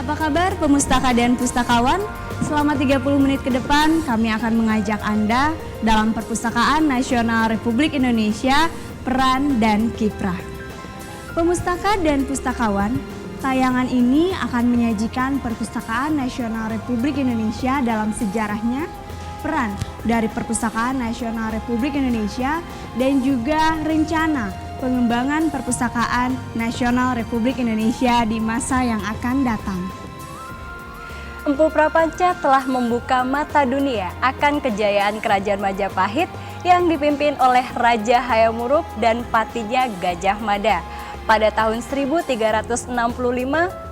Apa kabar pemustaka dan pustakawan? Selama 30 menit ke depan kami akan mengajak Anda dalam Perpustakaan Nasional Republik Indonesia, Peran dan Kiprah. Pemustaka dan pustakawan, tayangan ini akan menyajikan Perpustakaan Nasional Republik Indonesia dalam sejarahnya, peran dari Perpustakaan Nasional Republik Indonesia, dan juga rencana pengembangan Perpustakaan Nasional Republik Indonesia di masa yang akan datang. Empu Prapanca telah membuka mata dunia akan kejayaan Kerajaan Majapahit yang dipimpin oleh Raja Hayam Wuruk dan patinya Gajah Mada. Pada tahun 1365,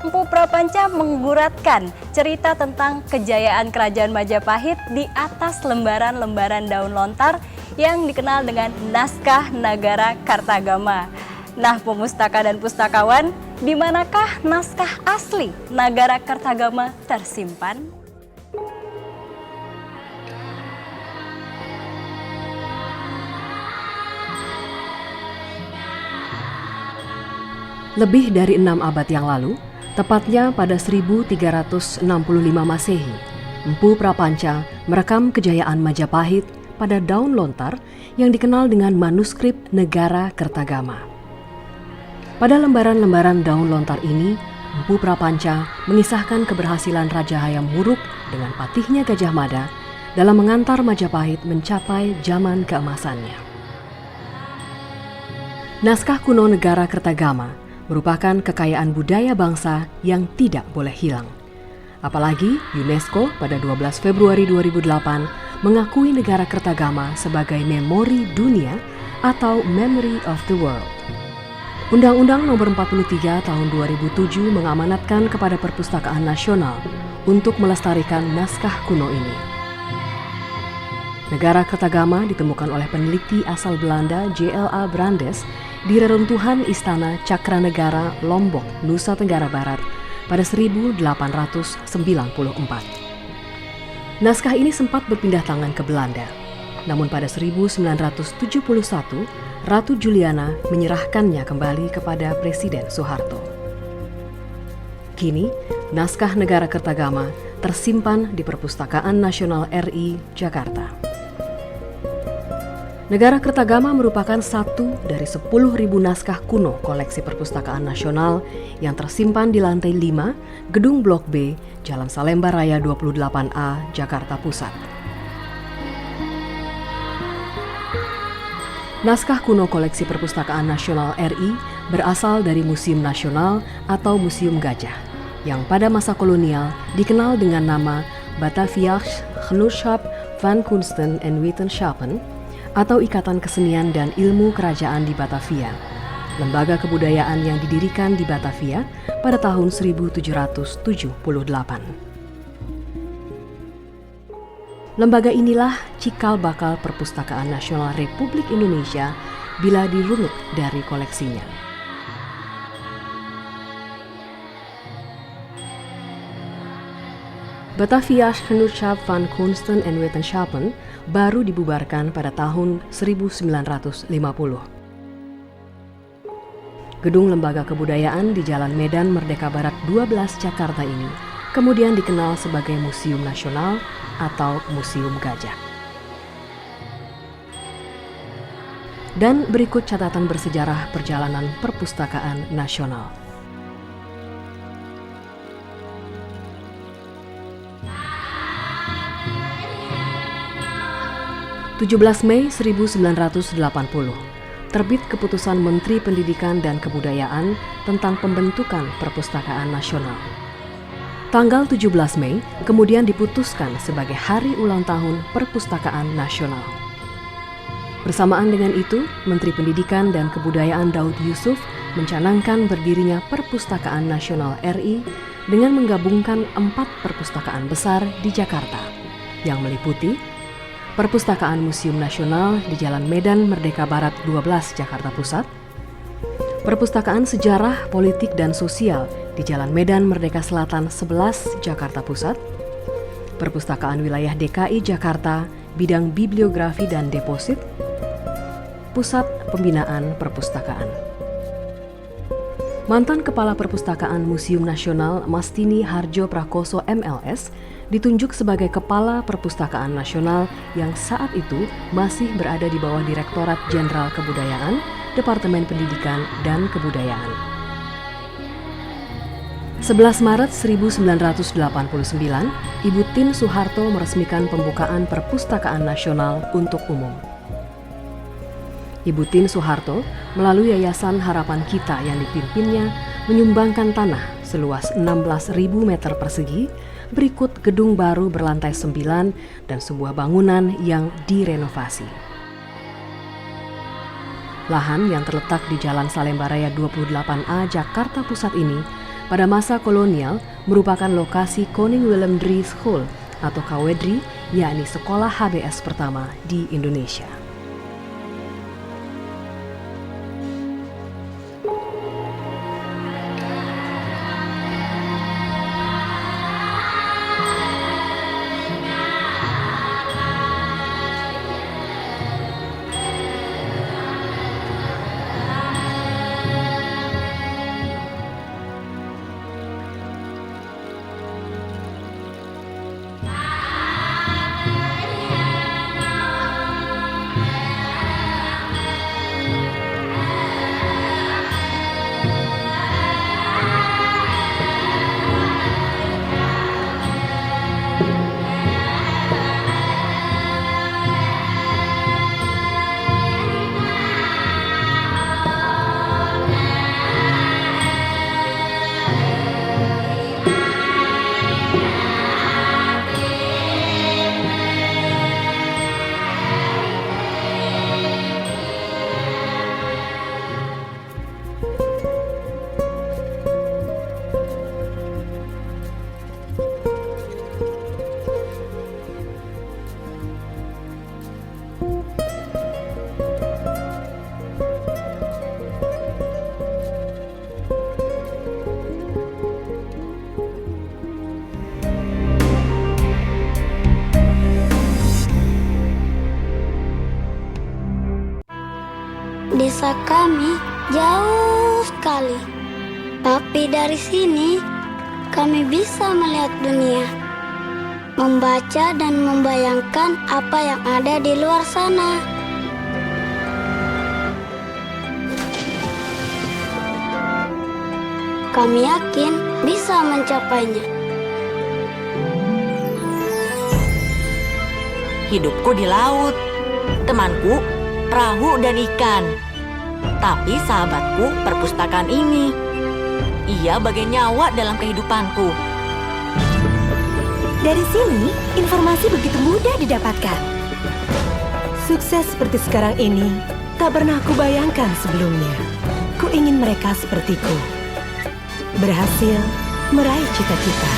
Empu Prapanca mengguratkan cerita tentang kejayaan Kerajaan Majapahit di atas lembaran-lembaran daun lontar yang dikenal dengan Naskah Nagara Kartagama. Nah, pemustaka dan pustakawan, di manakah naskah asli Nagara Kartagama tersimpan? Lebih dari 6 abad yang lalu, tepatnya pada 1365 Masehi, Empu Prapanca merekam kejayaan Majapahit pada daun lontar yang dikenal dengan manuskrip Negara Kertagama. Pada lembaran-lembaran daun lontar ini, Empu Prapanca mengisahkan keberhasilan Raja Hayam Wuruk dengan patihnya Gajah Mada dalam mengantar Majapahit mencapai zaman keemasannya. Naskah kuno Negara Kertagama merupakan kekayaan budaya bangsa yang tidak boleh hilang. Apalagi UNESCO pada 12 Februari 2008 mengakui Negara Kertagama sebagai memori dunia atau Memory of the World. Undang-Undang Nomor 43 Tahun 2007 mengamanatkan kepada Perpustakaan Nasional untuk melestarikan naskah kuno ini. Negara Kertagama ditemukan oleh peneliti asal Belanda J.L.A. Brandes di reruntuhan Istana Cakranegara, Lombok, Nusa Tenggara Barat pada 1894. Naskah ini sempat berpindah tangan ke Belanda, namun pada 1971 Ratu Juliana menyerahkannya kembali kepada Presiden Soeharto. Kini, naskah Negara Kertagama tersimpan di Perpustakaan Nasional RI Jakarta. Negara Kertagama merupakan satu dari 10.000 naskah kuno koleksi Perpustakaan Nasional yang tersimpan di lantai 5, Gedung Blok B, Jalan Salemba Raya 28A, Jakarta Pusat. Naskah kuno koleksi Perpustakaan Nasional RI berasal dari Museum Nasional atau Museum Gajah, yang pada masa kolonial dikenal dengan nama Bataviasch Genootschap van Kunsten en Wetenschappen atau Ikatan Kesenian dan Ilmu Kerajaan di Batavia, lembaga kebudayaan yang didirikan di Batavia pada tahun 1778. Lembaga inilah cikal bakal Perpustakaan Nasional Republik Indonesia bila dirunut dari koleksinya. Bataviasch Genootschap van Kunsten en Wetenschappen baru dibubarkan pada tahun 1950. Gedung Lembaga Kebudayaan di Jalan Medan Merdeka Barat 12 Jakarta ini kemudian dikenal sebagai Museum Nasional atau Museum Gajah. Dan berikut catatan bersejarah perjalanan Perpustakaan Nasional. Mei 1980, terbit Keputusan Menteri Pendidikan dan Kebudayaan tentang pembentukan Perpustakaan Nasional. Tanggal 17 Mei kemudian diputuskan sebagai Hari Ulang Tahun Perpustakaan Nasional. Bersamaan dengan itu, Menteri Pendidikan dan Kebudayaan Daud Yusuf mencanangkan berdirinya Perpustakaan Nasional RI dengan menggabungkan 4 perpustakaan besar di Jakarta, yang meliputi Perpustakaan Museum Nasional di Jalan Medan Merdeka Barat 12 Jakarta Pusat, Perpustakaan Sejarah, Politik, dan Sosial di Jalan Medan Merdeka Selatan 11 Jakarta Pusat, Perpustakaan Wilayah DKI Jakarta bidang bibliografi dan deposit, Pusat Pembinaan Perpustakaan. Mantan Kepala Perpustakaan Museum Nasional Mastini Harjo Prakoso MLS ditunjuk sebagai Kepala Perpustakaan Nasional yang saat itu masih berada di bawah Direktorat Jenderal Kebudayaan, Departemen Pendidikan dan Kebudayaan. 11 Maret 1989, Ibu Tin Soeharto meresmikan pembukaan Perpustakaan Nasional untuk umum. Ibu Tin Soeharto melalui Yayasan Harapan Kita yang dipimpinnya menyumbangkan tanah seluas 16.000 meter persegi berikut gedung baru berlantai 9 dan sebuah bangunan yang direnovasi. Lahan yang terletak di Jalan Salemba Raya 28A Jakarta Pusat ini pada masa kolonial merupakan lokasi Koning Willem Drie School atau KW-DRI, yakni sekolah HBS pertama di Indonesia. Desa kami jauh sekali, tapi dari sini kami bisa melihat dunia, membaca dan membayangkan apa yang ada di luar sana. Kami yakin bisa mencapainya. Hidupku di laut, temanku perahu dan ikan. Tapi sahabatku perpustakaan ini. Ia bagai nyawa dalam kehidupanku. Dari sini, informasi begitu mudah didapatkan. Sukses seperti sekarang ini tak pernah kubayangkan sebelumnya. Ku ingin mereka sepertiku. Berhasil meraih cita-cita.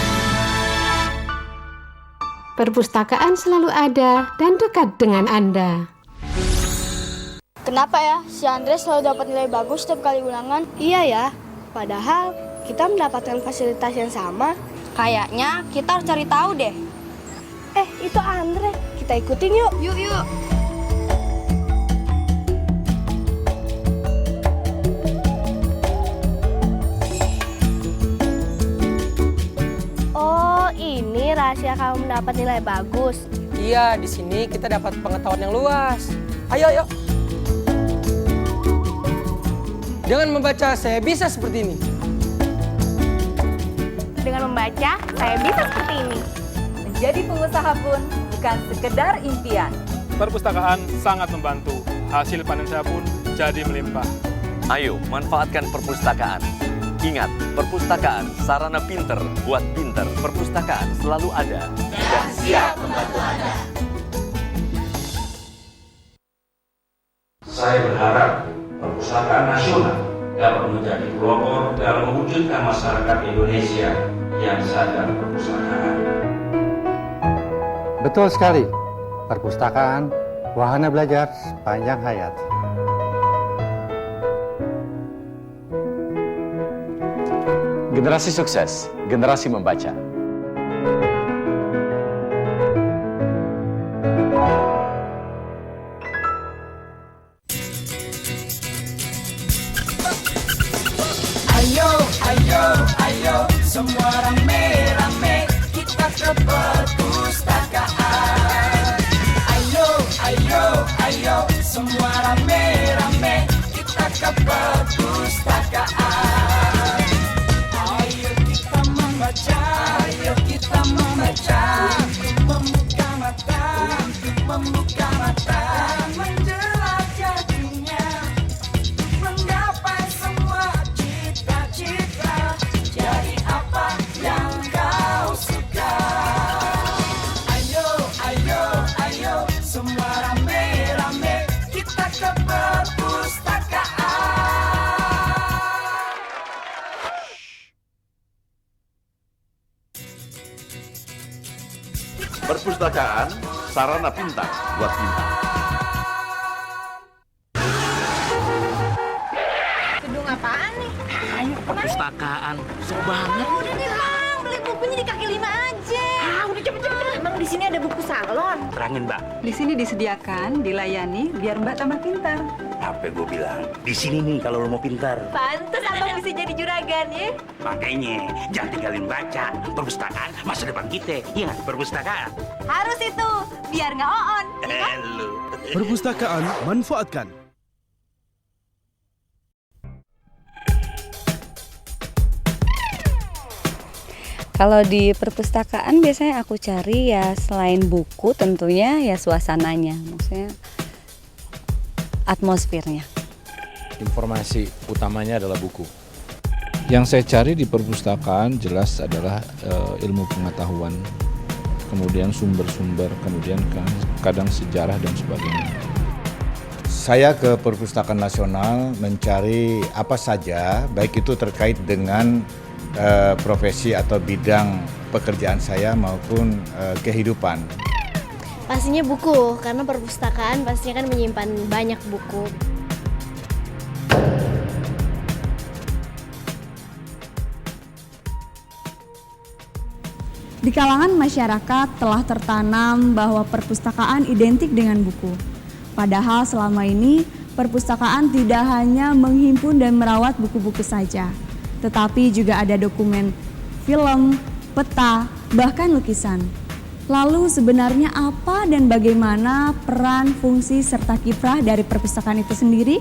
Perpustakaan selalu ada dan dekat dengan Anda. Kenapa ya si Andre selalu dapat nilai bagus setiap kali ulangan? Iya ya, padahal kita mendapatkan fasilitas yang sama. Kayaknya kita harus cari tahu deh. Itu Andre, kita ikutin yuk. Yuk. Oh, ini rahasia kamu mendapat nilai bagus. Iya, di sini kita dapat pengetahuan yang luas. Ayo. Dengan membaca, saya bisa seperti ini. Dengan membaca, saya bisa seperti ini. Menjadi pengusaha pun bukan sekedar impian. Perpustakaan sangat membantu. Hasil panen saya pun jadi melimpah. Ayo, manfaatkan perpustakaan. Ingat, perpustakaan sarana pinter buat pinter. Perpustakaan selalu ada dan siap membantu Anda. Saya berharap Perpustakaan Nasional dapat menjadi pelopor dalam mewujudkan masyarakat Indonesia yang sadar perpustakaan. Betul sekali, perpustakaan wahana belajar sepanjang hayat. Generasi sukses, generasi membaca. Ayo semua rame-rame kita ke perpustakaan. Ayo, ayo, ayo, semua rame-rame kita ke perpustakaan. Ayo kita membaca, ayo kita membaca, membuka mata, membuka mata, menjelajah dunia, menggapai semua cita-cita, jadi apa yang kau suka. Ayo, ayo, ayo, semua rame-rame kita ke perpustakaan. Perpustakaan sarana pintar buat pintar. Gedung apaan nih? Ayo perpustakaan, sok banget. Udah nih Bang, beli bukunya di kaki lima aja. Udah cepet-cepet. Emang di sini ada buku salon? Terangin Mbak. Di sini disediakan, dilayani, biar Mbak tambah pintar. Apa gue bilang? Di sini nih kalau lo mau pintar. Pantes Abang bisa jadi juragan ya. Makanya jangan tinggalin baca. Perpustakaan masa depan kita. Iya nggak? Perpustakaan. Harus itu, biar nggak on. Lu. Perpustakaan manfaatkan. Kalau di perpustakaan biasanya aku cari ya selain buku tentunya ya suasananya, maksudnya atmosfernya. Informasi utamanya adalah buku. Yang saya cari di perpustakaan jelas adalah ilmu pengetahuan, kemudian sumber-sumber, kemudian kadang sejarah dan sebagainya. Saya ke Perpustakaan Nasional mencari apa saja, baik itu terkait dengan profesi atau bidang pekerjaan saya maupun kehidupan. Pastinya buku, karena perpustakaan pastinya kan menyimpan banyak buku. Di kalangan masyarakat telah tertanam bahwa perpustakaan identik dengan buku. Padahal selama ini perpustakaan tidak hanya menghimpun dan merawat buku-buku saja, tetapi juga ada dokumen, film, peta, bahkan lukisan. Lalu sebenarnya apa dan bagaimana peran, fungsi, serta kiprah dari perpustakaan itu sendiri?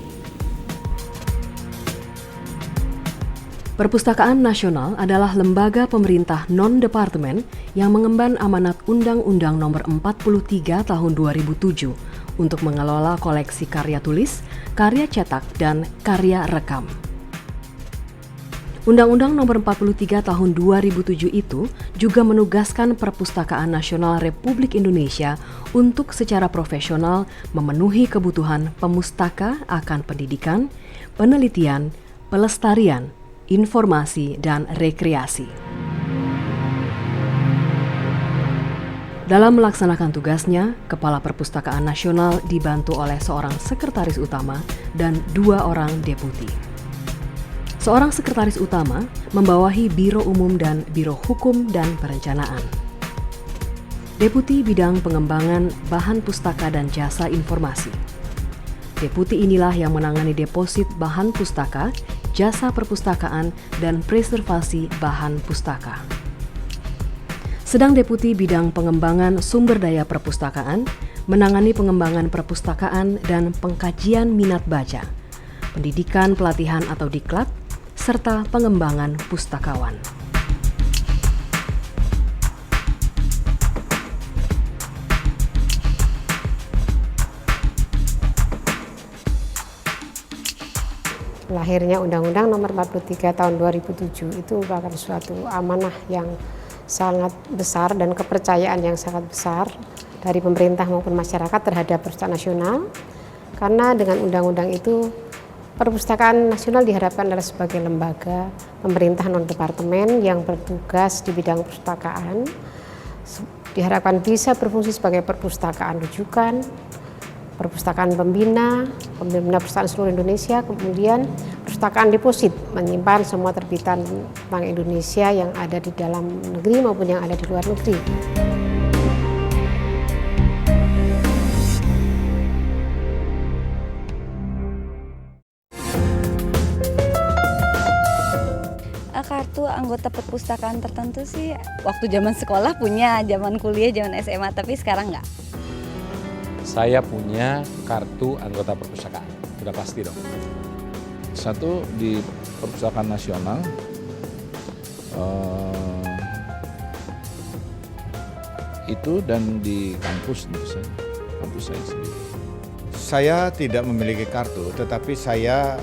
Perpustakaan Nasional adalah lembaga pemerintah non-departemen yang mengemban amanat Undang-Undang Nomor 43 Tahun 2007 untuk mengelola koleksi karya tulis, karya cetak, dan karya rekam. Undang-Undang Nomor 43 Tahun 2007 itu juga menugaskan Perpustakaan Nasional Republik Indonesia untuk secara profesional memenuhi kebutuhan pemustaka akan pendidikan, penelitian, pelestarian, informasi, dan rekreasi. Dalam melaksanakan tugasnya, Kepala Perpustakaan Nasional dibantu oleh seorang sekretaris utama dan 2 orang deputi. Seorang sekretaris utama membawahi Biro Umum dan Biro Hukum dan Perencanaan. Deputi bidang pengembangan bahan pustaka dan jasa informasi. Deputi inilah yang menangani deposit bahan pustaka, jasa perpustakaan, dan preservasi bahan pustaka. Sedang Deputi bidang pengembangan sumber daya perpustakaan menangani pengembangan perpustakaan dan pengkajian minat baca, pendidikan pelatihan atau diklat, serta pengembangan pustakawan. Lahirnya Undang-Undang Nomor 43 Tahun 2007 itu merupakan suatu amanah yang sangat besar dan kepercayaan yang sangat besar dari pemerintah maupun masyarakat terhadap Perpustakaan Nasional. Karena dengan undang-undang itu Perpustakaan Nasional diharapkan adalah sebagai lembaga pemerintah non-departemen yang bertugas di bidang perpustakaan. Diharapkan bisa berfungsi sebagai perpustakaan rujukan, perpustakaan pembina perpustakaan seluruh Indonesia, kemudian perpustakaan deposit menyimpan semua terbitan Bank Indonesia yang ada di dalam negeri maupun yang ada di luar negeri. kartu anggota perpustakaan tertentu sih waktu zaman sekolah punya, zaman kuliah, zaman SMA, tapi sekarang nggak. Saya punya kartu anggota perpustakaan, sudah pasti dong. Satu di Perpustakaan Nasional, itu dan di kampus saya sendiri. Saya tidak memiliki kartu, tetapi saya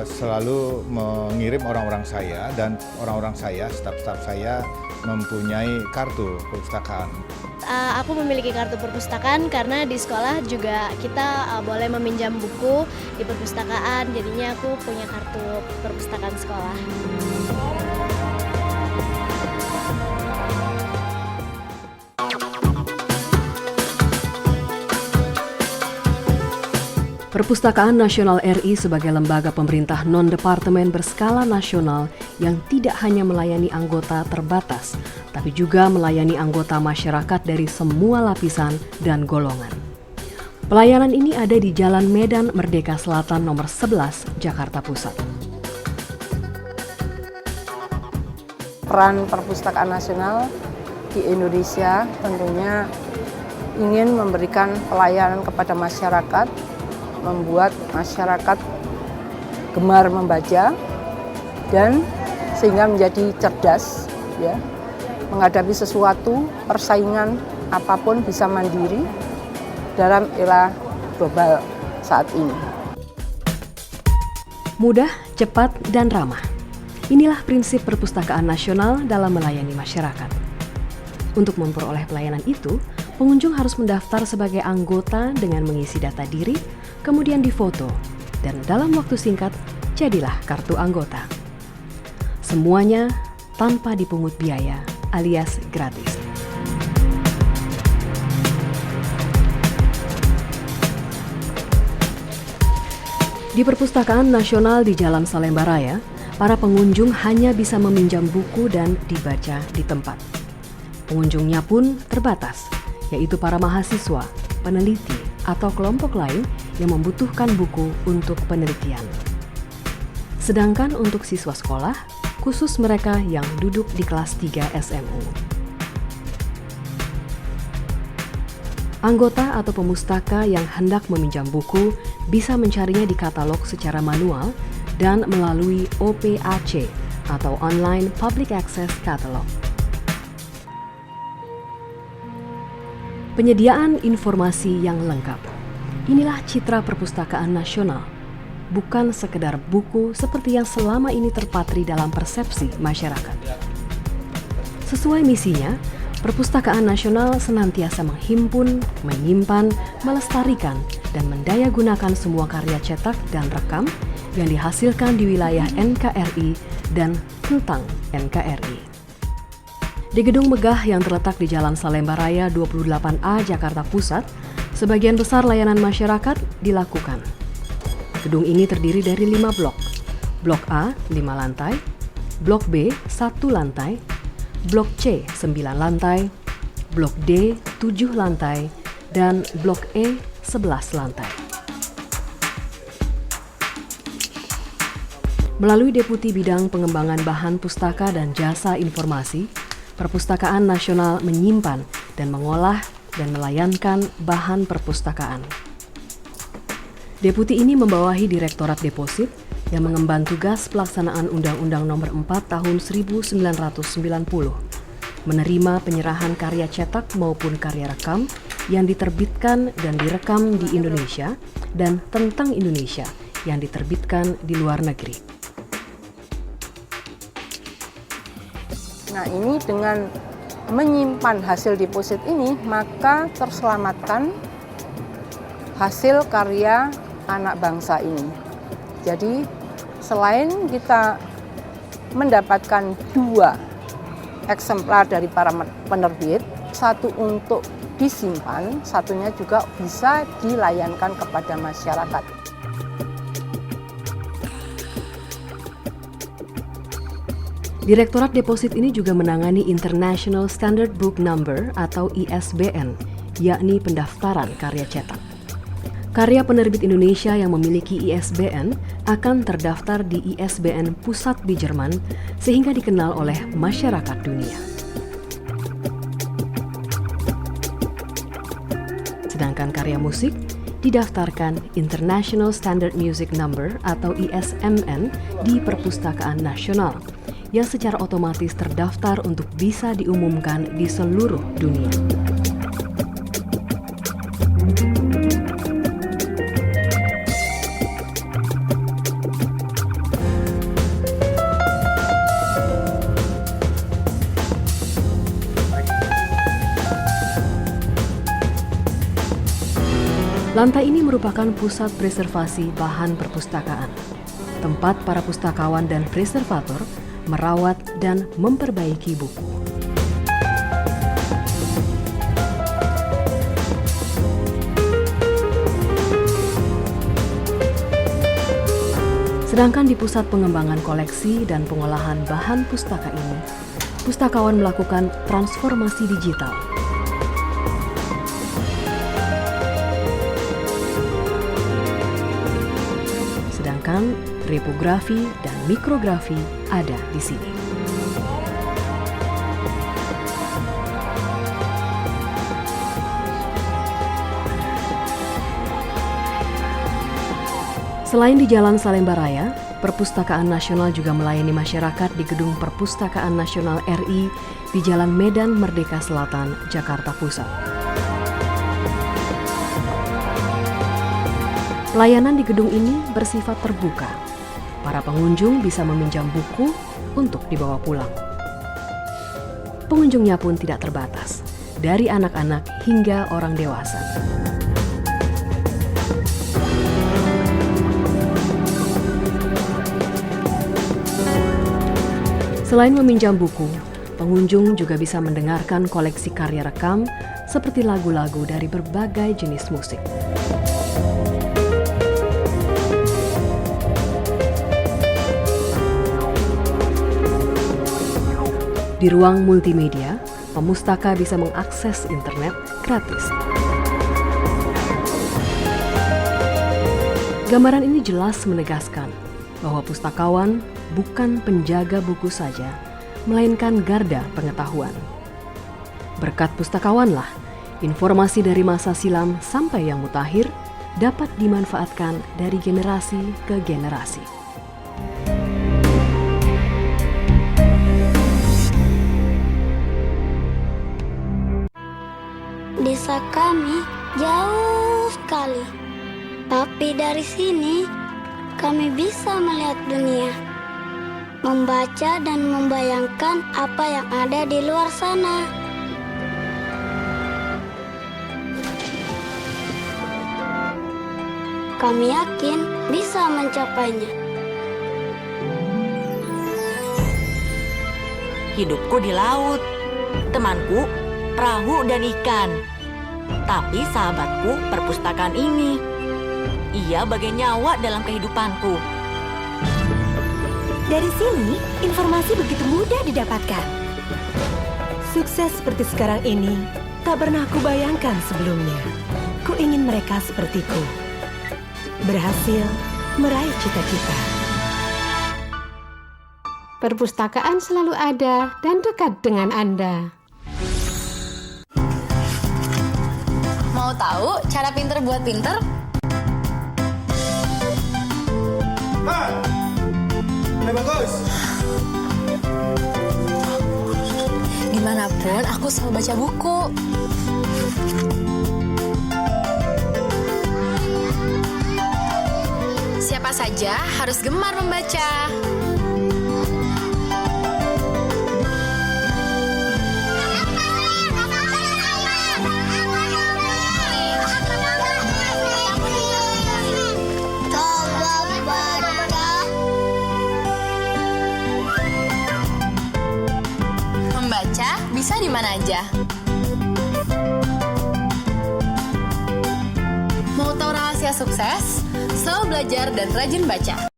selalu mengirim orang-orang saya dan orang-orang saya, staf-staf saya mempunyai kartu perpustakaan. Aku memiliki kartu perpustakaan karena di sekolah juga kita boleh meminjam buku di perpustakaan, jadinya aku punya kartu perpustakaan sekolah. Perpustakaan Nasional RI sebagai lembaga pemerintah non-departemen berskala nasional yang tidak hanya melayani anggota terbatas, tapi juga melayani anggota masyarakat dari semua lapisan dan golongan. Pelayanan ini ada di Jalan Medan Merdeka Selatan nomor 11, Jakarta Pusat. Peran Perpustakaan Nasional di Indonesia tentunya ingin memberikan pelayanan kepada masyarakat, membuat masyarakat gemar membaca dan sehingga menjadi cerdas ya, menghadapi sesuatu persaingan apapun bisa mandiri dalam era global saat ini. Mudah, cepat, dan ramah. Inilah prinsip Perpustakaan Nasional dalam melayani masyarakat. Untuk memperoleh pelayanan itu, pengunjung harus mendaftar sebagai anggota dengan mengisi data diri, kemudian difoto, dan dalam waktu singkat, jadilah kartu anggota. Semuanya tanpa dipungut biaya alias gratis. Di Perpustakaan Nasional di Jalan Salemba Raya, para pengunjung hanya bisa meminjam buku dan dibaca di tempat. Pengunjungnya pun terbatas, yaitu para mahasiswa, peneliti, atau kelompok lain yang membutuhkan buku untuk penelitian. Sedangkan untuk siswa sekolah, khusus mereka yang duduk di kelas 3 SMU. Anggota atau pemustaka yang hendak meminjam buku bisa mencarinya di katalog secara manual dan melalui OPAC atau Online Public Access Catalog. Penyediaan informasi yang lengkap. Inilah citra Perpustakaan Nasional. Bukan sekedar buku seperti yang selama ini terpatri dalam persepsi masyarakat. Sesuai misinya, Perpustakaan Nasional senantiasa menghimpun, menyimpan, melestarikan, dan mendayagunakan semua karya cetak dan rekam yang dihasilkan di wilayah NKRI dan tentang NKRI. Di gedung megah yang terletak di Jalan Salemba Raya 28A, Jakarta Pusat, sebagian besar layanan masyarakat dilakukan. Gedung ini terdiri dari 5 blok. Blok A 5 lantai, Blok B 1 lantai, Blok C 9 lantai, Blok D 7 lantai, dan Blok E 11 lantai. Melalui Deputi Bidang Pengembangan Bahan Pustaka dan Jasa Informasi, Perpustakaan Nasional menyimpan dan mengolah dan melayankan bahan perpustakaan. Deputi ini membawahi Direktorat Deposit yang mengemban tugas pelaksanaan Undang-Undang Nomor 4 Tahun 1990, menerima penyerahan karya cetak maupun karya rekam yang diterbitkan dan direkam di Indonesia dan tentang Indonesia yang diterbitkan di luar negeri. Nah, ini dengan menyimpan hasil deposit ini, maka terselamatkan hasil karya anak bangsa ini. Jadi, selain kita mendapatkan 2 eksemplar dari para penerbit, satu untuk disimpan, satunya juga bisa dilayankan kepada masyarakat. Direktorat Deposit ini juga menangani International Standard Book Number atau ISBN, yakni pendaftaran karya cetak. Karya penerbit Indonesia yang memiliki ISBN akan terdaftar di ISBN Pusat di Jerman sehingga dikenal oleh masyarakat dunia. Sedangkan karya musik didaftarkan International Standard Music Number atau ISMN di Perpustakaan Nasional yang secara otomatis terdaftar untuk bisa diumumkan di seluruh dunia. Lantai ini merupakan pusat preservasi bahan perpustakaan, tempat para pustakawan dan preservator merawat dan memperbaiki buku. Sedangkan di pusat pengembangan koleksi dan pengolahan bahan pustaka ini, pustakawan melakukan transformasi digital. Sedangkan repografi dan mikrografi ada di sini. Selain di Jalan Salemba Raya, Perpustakaan Nasional juga melayani masyarakat di Gedung Perpustakaan Nasional RI di Jalan Medan Merdeka Selatan, Jakarta Pusat. Pelayanan di gedung ini bersifat terbuka. Para pengunjung bisa meminjam buku untuk dibawa pulang. Pengunjungnya pun tidak terbatas, dari anak-anak hingga orang dewasa. Selain meminjam buku, pengunjung juga bisa mendengarkan koleksi karya rekam seperti lagu-lagu dari berbagai jenis musik. Di ruang multimedia, pemustaka bisa mengakses internet gratis. Gambaran ini jelas menegaskan bahwa pustakawan bukan penjaga buku saja, melainkan garda pengetahuan. Berkat pustakawanlah, informasi dari masa silam sampai yang mutakhir dapat dimanfaatkan dari generasi ke generasi. Desa kami jauh sekali, tapi dari sini kami bisa melihat dunia, membaca dan membayangkan apa yang ada di luar sana. Kami yakin bisa mencapainya. Hidupku di laut, temanku perahu dan ikan. Tapi sahabatku perpustakaan ini. Ia bagai nyawa dalam kehidupanku. Dari sini, informasi begitu mudah didapatkan. Sukses seperti sekarang ini tak pernah aku bayangkan sebelumnya. Ku ingin mereka sepertiku. Berhasil meraih cita-cita. Perpustakaan selalu ada dan dekat dengan Anda. Mau tahu cara pinter buat pinter? Bagus. Dimanapun aku selalu baca buku. Siapa saja harus gemar membaca. Bisa di mana aja. Mau tahu rahasia sukses? Selalu belajar dan rajin baca.